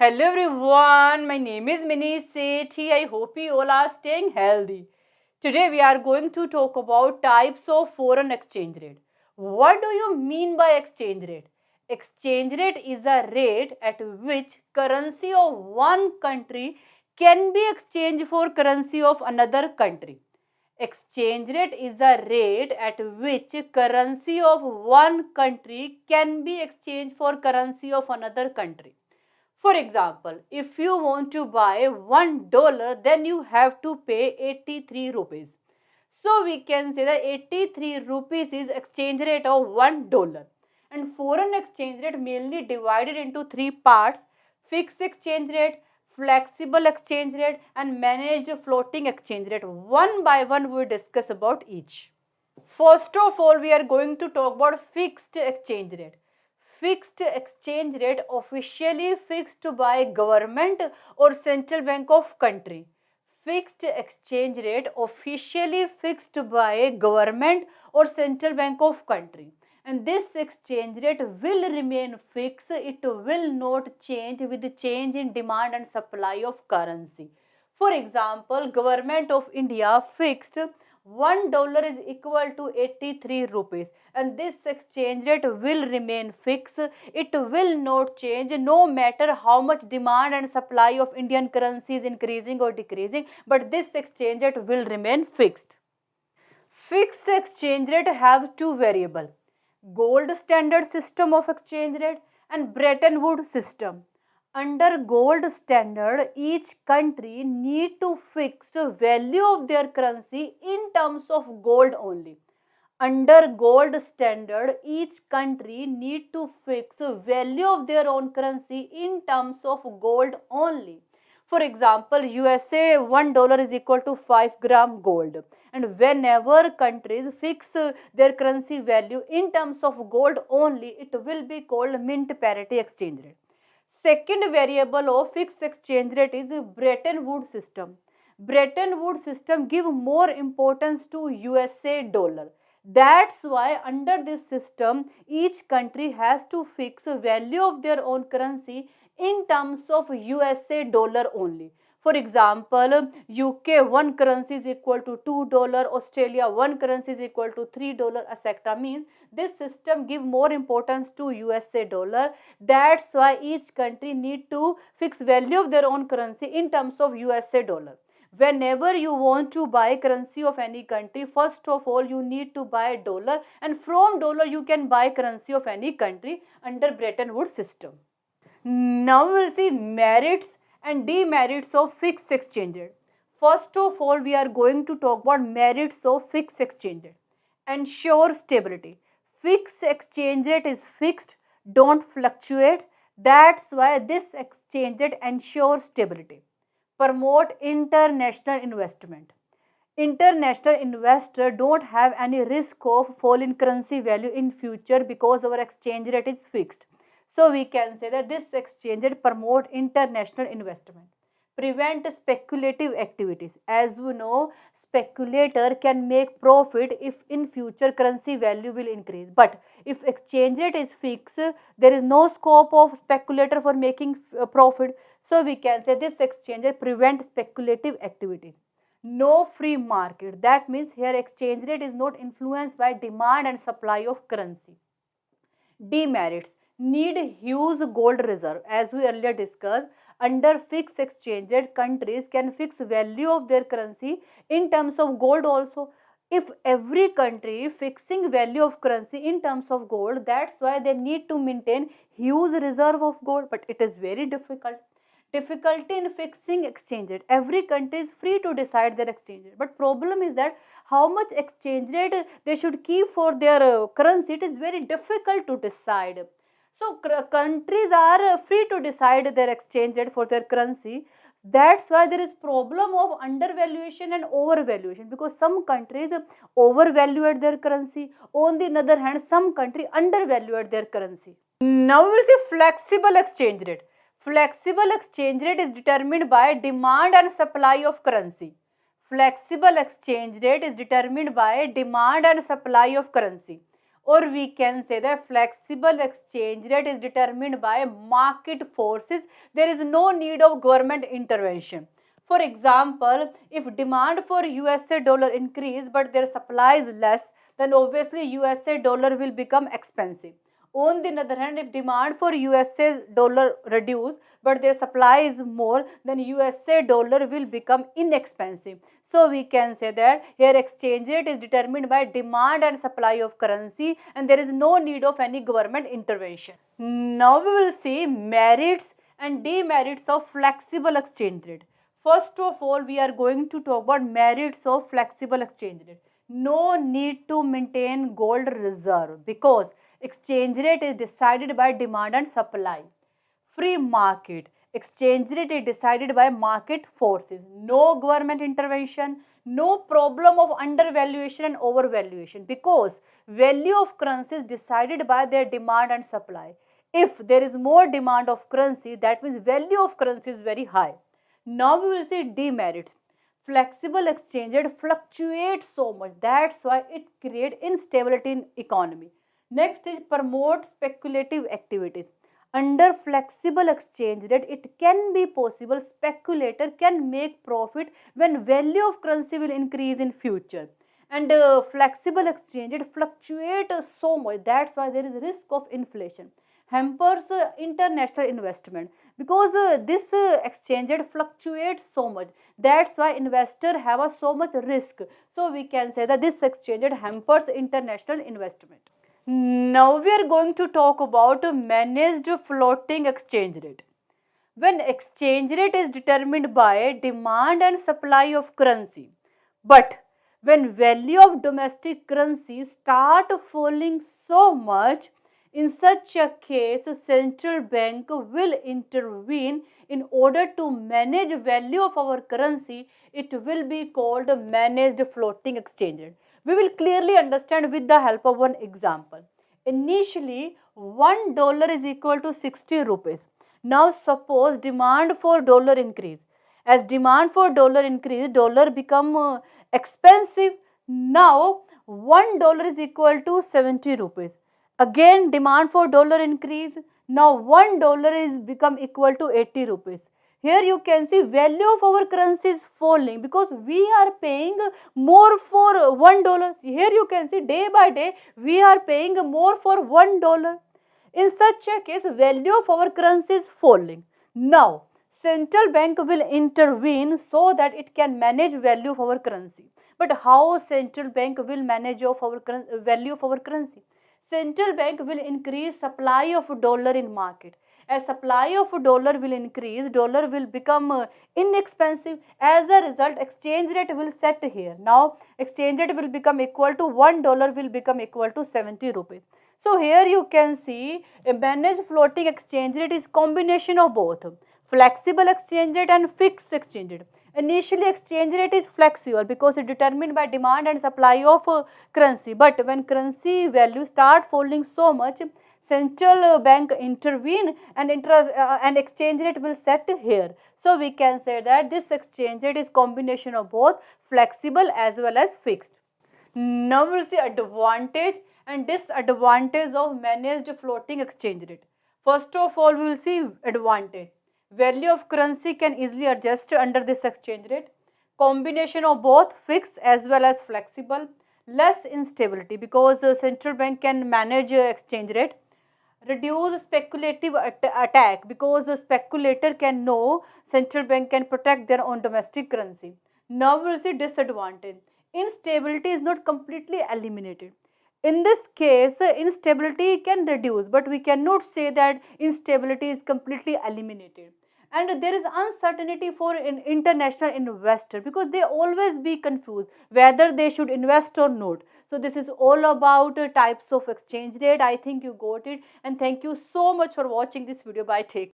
Hello everyone, my name is Mini Sethi. I hope you all are staying healthy. Today we are going to talk about types of foreign exchange rate. What do you mean by exchange rate? Exchange rate is a rate at which currency of one country can be exchanged for currency of another country. Exchange rate is a rate at which currency of one country can be exchanged for currency of another country. For example, if you want to buy $1, then you have to pay 83 rupees. So we can say that 83 rupees is exchange rate of $1. And foreign exchange rate mainly divided into three parts: fixed exchange rate, flexible exchange rate, and managed floating exchange rate. One by one we discuss about each. First of all, we are going to talk about fixed exchange rate. Fixed exchange rate officially fixed by government or central bank of country. Fixed exchange rate officially fixed by government or central bank of country. And this exchange rate will remain fixed. It will not change with the change in demand and supply of currency. For example, government of India fixed $1 is equal to 83 rupees, and this exchange rate will remain fixed. It will not change no matter how much demand and supply of Indian currency is increasing or decreasing, but this exchange rate will remain fixed. Fixed exchange rate have two variables: gold standard system of exchange rate and Bretton Woods system. Under gold standard, each country need to fix the value of their currency in terms of gold only. Under gold standard, each country need to fix the value of their own currency in terms of gold only. For example, USA $1 is equal to 5 gram gold. And whenever countries fix their currency value in terms of gold only, it will be called mint parity exchange rate. Second variable of fixed exchange rate is Bretton Woods system. Bretton Woods system give more importance to USA dollar. That's why under this system, each country has to fix a value of their own currency in terms of USA dollar only. For example, UK one currency is equal to $2, Australia one currency is equal to $3, etc. Means this system give more importance to USA dollar. That's why each country need to fix value of their own currency in terms of USA dollar. Whenever you want to buy currency of any country, first of all you need to buy dollar, and from dollar you can buy currency of any country under Bretton Woods system. Now we will see merits and demerits of fixed exchange rate. First of all, we are going to talk about merits of fixed exchange rate. Ensure stability. Fixed exchange rate is fixed, don't fluctuate. That's why this exchange rate ensures stability. Promote international investment. International investor don't have any risk of fall in currency value in future because our exchange rate is fixed. So we can say that this exchange rate promote international investment. Prevent speculative activities. As we know, speculator can make profit if in future currency value will increase. But if exchange rate is fixed, there is no scope of speculator for making profit. So we can say this exchange rate prevent speculative activity. No free market. That means here exchange rate is not influenced by demand and supply of currency. Demerits: need huge gold reserve. As we earlier discussed, under fixed exchange rate, countries can fix value of their currency in terms of gold also. If every country fixing value of currency in terms of gold, that's why they need to maintain huge reserve of gold, but it is very difficult. Difficulty in fixing exchange rate: every country is free to decide their exchange rate, but problem is that how much exchange rate they should keep for their currency, it is very difficult to decide. So countries are free to decide their exchange rate for their currency. That's why there is problem of undervaluation and overvaluation, because some countries overvaluate their currency. On the other hand, some country undervaluate their currency. Now we will see flexible exchange rate. Flexible exchange rate is determined by demand and supply of currency. Flexible exchange rate is determined by demand and supply of currency. or we can say that flexible exchange rate is determined by market forces. There is no need of government intervention. For example, if demand for USA dollar increase but their supply is less, then obviously USA dollar will become expensive. On the other hand, if demand for USA dollar reduce but their supply is more, then USA dollar will become inexpensive. So we can say that here exchange rate is determined by demand and supply of currency, and there is no need of any government intervention. Now we will see merits and demerits of flexible exchange rate. First of all, we are going to talk about merits of flexible exchange rate. No need to maintain gold reserve because exchange rate is decided by demand and supply. Free market. Exchange rate is decided by market forces. No government intervention, no problem of undervaluation and overvaluation because value of currency is decided by their demand and supply. If there is more demand of currency, that means value of currency is very high. Now we will see demerits. Flexible exchange rate fluctuates so much. That's why it creates instability in economy. Next is promote speculative activities. Under flexible exchange rate, it can be possible speculator can make profit when value of currency will increase in future. And flexible exchange rate fluctuate so much. That's why there is risk of inflation. Hampers international investment because this exchange rate fluctuates so much. That's why investor have a so much risk. So we can say that this exchange rate hampers international investment. Now we are going to talk about managed floating exchange rate. When exchange rate is determined by demand and supply of currency, but when value of domestic currency start falling so much, in such a case, central bank will intervene in order to manage value of our currency. It will be called managed floating exchange rate. We will clearly understand with the help of one example. Initially, $1 is equal to 60 rupees. Now suppose demand for dollar increase. As demand for dollar increase, dollar become expensive. Now $1 is equal to 70 rupees. Again demand for dollar increase. Now $1 is become equal to 80 rupees. Here you can see value of our currency is falling because we are paying more for $1. Here you can see day by day we are paying more for $1. In such a case value of our currency is falling. Now central bank will intervene so that it can manage value of our currency. But how central bank will manage of our value of our currency? Central bank will increase supply of dollar in market. As supply of dollar will increase, dollar will become inexpensive. As a result, exchange rate will set here. Now exchange rate will become equal to $1 will become equal to 70 rupees. So here you can see a managed floating exchange rate is combination of both flexible exchange rate and fixed exchange rate. Initially exchange rate is flexible because it is determined by demand and supply of currency, but when currency value start falling so much, central bank intervene and exchange rate will set here. So we can say that this exchange rate is combination of both flexible as well as fixed. Now we will see advantage and disadvantage of managed floating exchange rate. First of all, we will see advantage. Value of currency can easily adjust under this exchange rate. Combination of both fixed as well as flexible. Less instability because the central bank can manage exchange rate. Reduce speculative attack because the speculator can know central bank can protect their own domestic currency. Now we will see disadvantage. Instability is not completely eliminated. In this case, instability can reduce, but we cannot say that instability is completely eliminated. And there is uncertainty for an international investor because they always be confused whether they should invest or not. So this is all about types of exchange rate. I think you got it, and thank you so much for watching this video. Bye, take